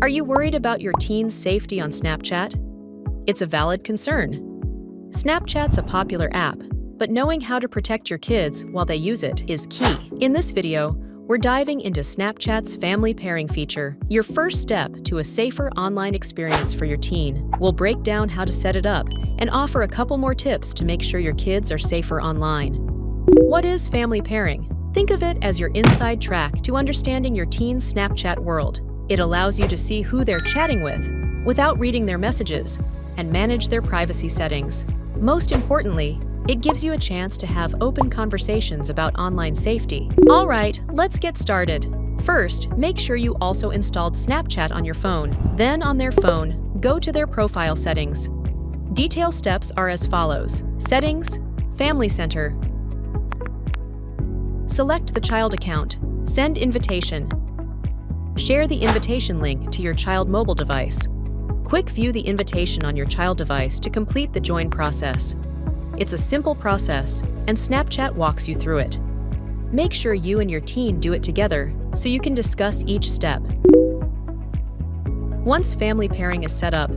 Are you worried about your teen's safety on Snapchat? It's a valid concern. Snapchat's a popular app, but knowing how to protect your kids while they use it is key. In this video, we're diving into Snapchat's family pairing feature, your first step to a safer online experience for your teen. We'll break down how to set it up and offer a couple more tips to make sure your kids are safer online. What is family pairing? Think of it as your inside track to understanding your teen's Snapchat world. It allows you to see who they're chatting with without reading their messages and manage their privacy settings. Most importantly, it gives you a chance to have open conversations about online safety. All right, let's get started. First, make sure you also installed Snapchat on your phone. Then on their phone, go to their profile settings. Detail steps are as follows. Settings, Family Center. Select the child account. Send invitation. Share the invitation link to your child mobile device. Quick view the invitation on your child device to complete the join process. It's a simple process, and Snapchat walks you through it. Make sure you and your teen do it together so you can discuss each step. Once family pairing is set up,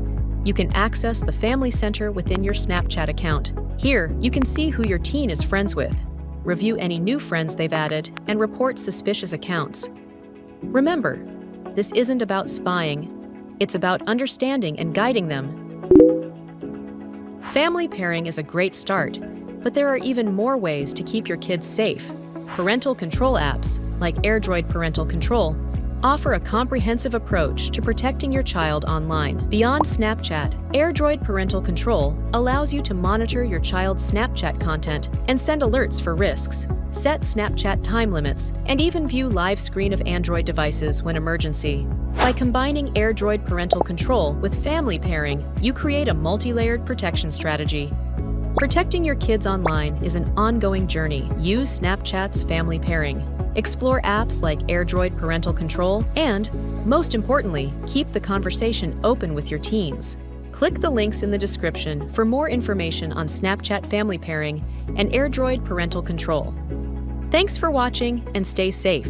you can access the Family Center within your Snapchat account. Here, you can see who your teen is friends with, review any new friends they've added, and report suspicious accounts. Remember, this isn't about spying, it's about understanding and guiding them. Family pairing is a great start, but there are even more ways to keep your kids safe. Parental control apps, like airdroid Parental Control, offer a comprehensive approach to protecting your child online. Beyond Snapchat, airdroid Parental Control allows you to monitor your child's Snapchat content and send alerts for risks, set Snapchat time limits, and even view live screen of Android devices when emergency. By combining airdroid Parental Control with family pairing, you create a multi-layered protection strategy. Protecting your kids online is an ongoing journey. Use Snapchat's family pairing. Explore apps like airdroid Parental Control, and, most importantly, keep the conversation open with your teens. Click the links in the description for more information on Snapchat family pairing and airdroid Parental Control. Thanks for watching, and stay safe.